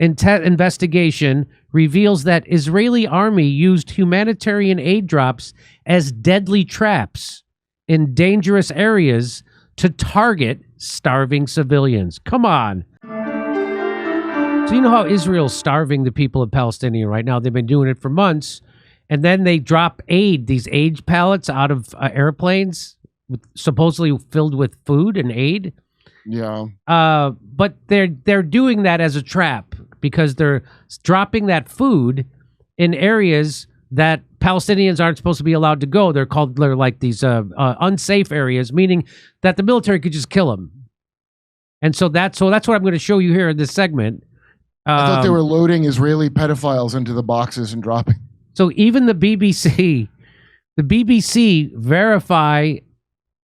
investigation reveals that Israeli army used humanitarian aid drops as deadly traps in dangerous areas to target starving civilians. Come on. So you know how Israel's starving the people of Palestine right now? They've been doing it for months. And then they drop aid, these aid pallets out of airplanes, supposedly filled with food and aid. Yeah. But they're doing that as a trap because they're dropping that food in areas that Palestinians aren't supposed to be allowed to go. They're like these unsafe areas, meaning that the military could just kill them. And so that's what I'm going to show you here in this segment. I thought they were loading Israeli pedophiles into the boxes and dropping. So even the BBC verify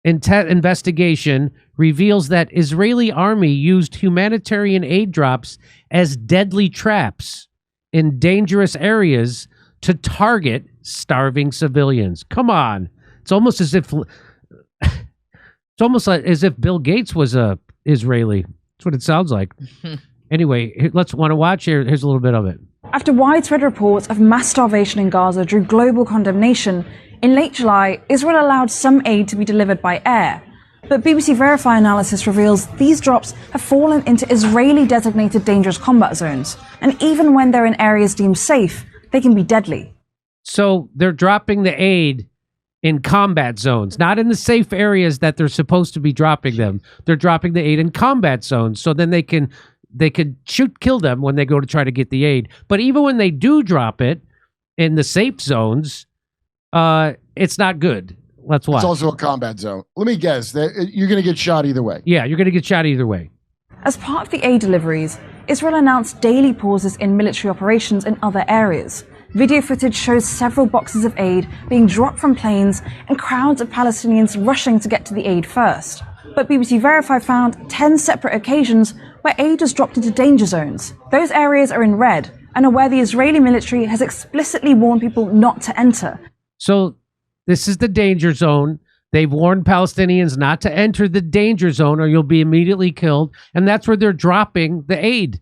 investigation reveals that Israeli army used humanitarian aid drops as deadly traps in dangerous areas to target starving civilians. Come on. It's almost as if Bill Gates was a Israeli. That's what it sounds like. Anyway, let's want to watch here. Here's a little bit of it. After widespread reports of mass starvation in Gaza drew global condemnation, in late July, Israel allowed some aid to be delivered by air. But BBC Verify analysis reveals these drops have fallen into Israeli-designated dangerous combat zones. And even when they're in areas deemed safe, they can be deadly. So they're dropping the aid in combat zones, not in the safe areas that they're supposed to be dropping them. They're dropping the aid in combat zones, so then they could kill them when they go to try to get the aid. But even when they do drop it in the safe zones, it's not good. Let's watch. It's also a combat zone. Let me guess, you're going to get shot either way. Yeah, you're going to get shot either way. As part of the aid deliveries, Israel announced daily pauses in military operations in other areas. Video footage shows several boxes of aid being dropped from planes and crowds of Palestinians rushing to get to the aid first. But BBC Verify found 10 separate occasions where aid was dropped into danger zones. Those areas are in red and are where the Israeli military has explicitly warned people not to enter. So this is the danger zone. They've warned Palestinians not to enter the danger zone or you'll be immediately killed. And that's where they're dropping the aid.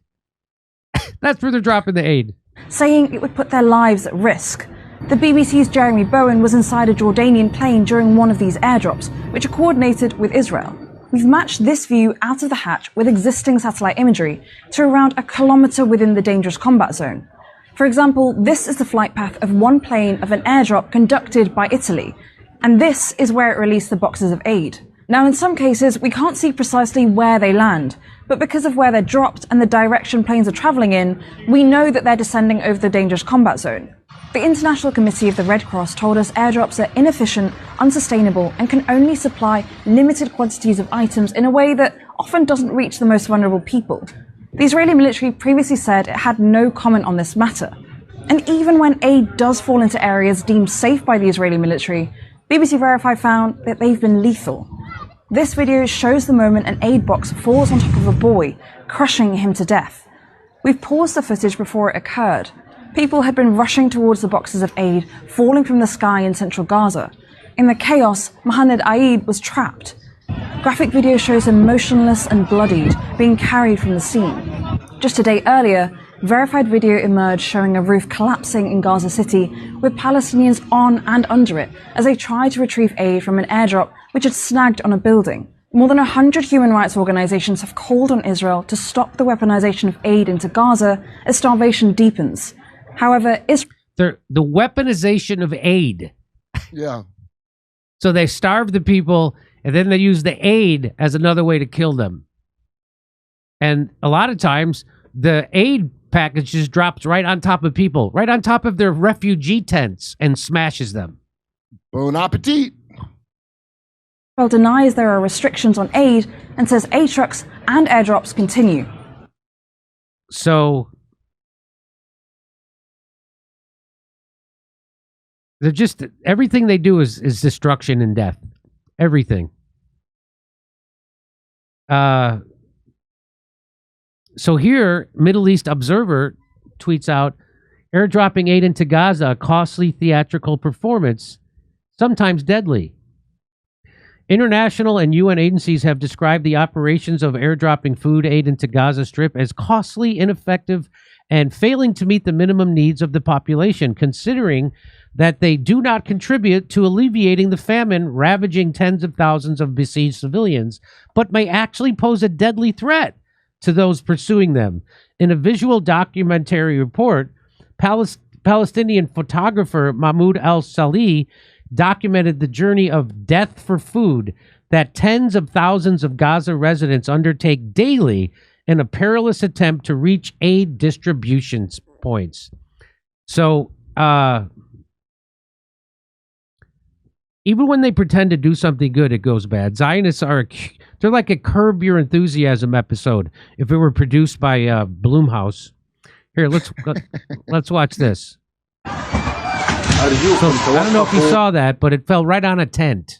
That's where they're dropping the aid. Saying it would put their lives at risk. The BBC's Jeremy Bowen was inside a Jordanian plane during one of these airdrops, which are coordinated with Israel. We've matched this view out of the hatch with existing satellite imagery to around a kilometre within the dangerous combat zone. For example, this is the flight path of one plane of an airdrop conducted by Italy, and this is where it released the boxes of aid. Now, in some cases, we can't see precisely where they land, but because of where they're dropped and the direction planes are travelling in, we know that they're descending over the dangerous combat zone. The International Committee of the Red Cross told us airdrops are inefficient, unsustainable, and can only supply limited quantities of items in a way that often doesn't reach the most vulnerable people. The Israeli military previously said it had no comment on this matter. And even when aid does fall into areas deemed safe by the Israeli military, BBC Verify found that they've been lethal. This video shows the moment an aid box falls on top of a boy, crushing him to death. We've paused the footage before it occurred. People had been rushing towards the boxes of aid falling from the sky in central Gaza. In the chaos, Mohammed Aid was trapped. Graphic video shows him motionless and bloodied, being carried from the scene. Just a day earlier, verified video emerged showing a roof collapsing in Gaza City, with Palestinians on and under it as they tried to retrieve aid from an airdrop which had snagged on a building. More than 100 human rights organizations have called on Israel to stop the weaponization of aid into Gaza as starvation deepens. However, the weaponization of aid. Yeah. So they starve the people, and then they use the aid as another way to kill them. And a lot of times, the aid package just drops right on top of people, right on top of their refugee tents, and smashes them. Bon appetit. Israel denies there are restrictions on aid and says aid trucks and airdrops continue. So they're just, everything they do is destruction and death. Everything. So here, Middle East Observer tweets out, airdropping aid into Gaza, a costly theatrical performance, sometimes deadly. International and UN agencies have described the operations of airdropping food aid into Gaza Strip as costly, ineffective, and failing to meet the minimum needs of the population, considering that they do not contribute to alleviating the famine ravaging tens of thousands of besieged civilians, but may actually pose a deadly threat to those pursuing them. In a visual documentary report, Palestinian photographer Mahmoud al-Salih documented the journey of death for food that tens of thousands of Gaza residents undertake daily in a perilous attempt to reach aid distribution points. So, even when they pretend to do something good, it goes bad. Zionists they're like a Curb Your Enthusiasm episode if it were produced by Blumhouse. Here, let's watch this. So, I don't know if you saw that, but it fell right on a tent.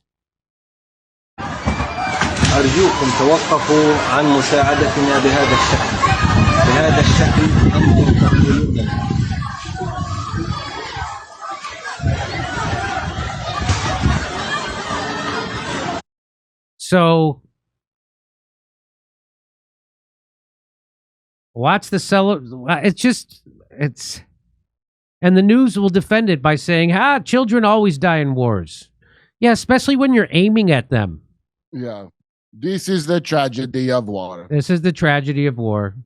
أرجوكم توقفوا عن مساعدتنا بهذا الشكل. بهذا الشكل أنتم تقتلوننا. So, watch the seller. And the news will defend it by saying, children always die in wars. Yeah, especially when you're aiming at them. Yeah. This is the tragedy of war. This is the tragedy of war.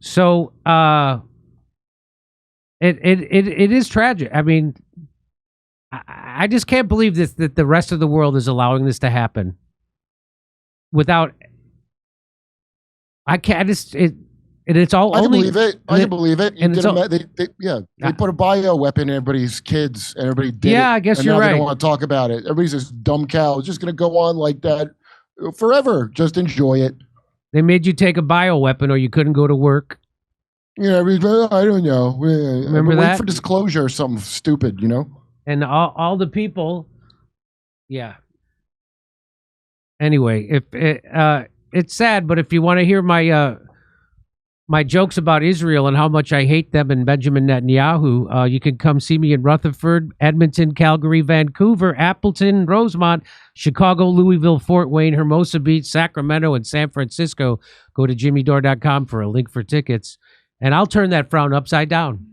So, it is tragic. I mean, I just can't believe this, that the rest of the world is allowing this to happen without. I can't. It's all I can only. Believe it. I can believe it. And They put a bio weapon in everybody's kids, and everybody did. Yeah, it, I guess and you're now right. They don't want to talk about it. Everybody's this dumb cow. It's just going to go on like that forever. Just enjoy it. They made you take a bioweapon, or you couldn't go to work. Yeah, I don't know. Remember wait that? for disclosure or something stupid, you know. And all the people, yeah. Anyway, if it's sad, but if you want to hear my jokes about Israel and how much I hate them and Benjamin Netanyahu, you can come see me in Rutherford, Edmonton, Calgary, Vancouver, Appleton, Rosemont, Chicago, Louisville, Fort Wayne, Hermosa Beach, Sacramento, and San Francisco. Go to jimmydore.com for a link for tickets, and I'll turn that frown upside down.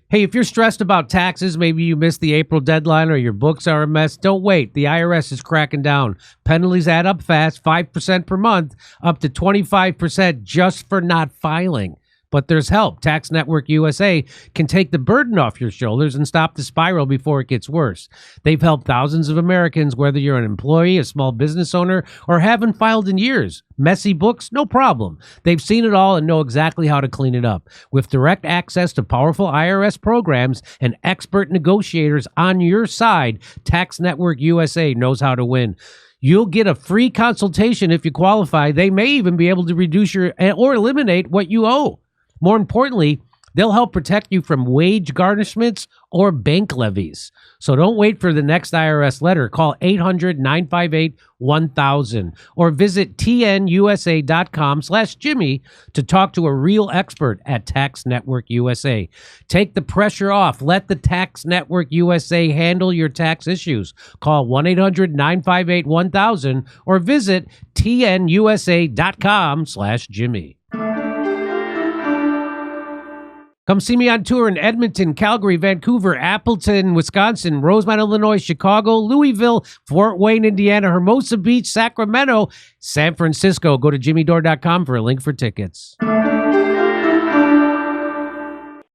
Hey, if you're stressed about taxes, maybe you missed the April deadline or your books are a mess, don't wait. The IRS is cracking down. Penalties add up fast, 5% per month, up to 25% just for not filing. But there's help. Tax Network USA can take the burden off your shoulders and stop the spiral before it gets worse. They've helped thousands of Americans, whether you're an employee, a small business owner, or haven't filed in years. Messy books? No problem. They've seen it all and know exactly how to clean it up. With direct access to powerful IRS programs and expert negotiators on your side, Tax Network USA knows how to win. You'll get a free consultation if you qualify. They may even be able to reduce or eliminate what you owe. More importantly, they'll help protect you from wage garnishments or bank levies. So don't wait for the next IRS letter. Call 800-958-1000 or visit tnusa.com/Jimmy to talk to a real expert at Tax Network USA. Take the pressure off. Let the Tax Network USA handle your tax issues. Call 1-800-958-1000 or visit tnusa.com/Jimmy. Come see me on tour in Edmonton, Calgary, Vancouver, Appleton, Wisconsin, Rosemont, Illinois, Chicago, Louisville, Fort Wayne, Indiana, Hermosa Beach, Sacramento, San Francisco. Go to jimmydore.com for a link for tickets.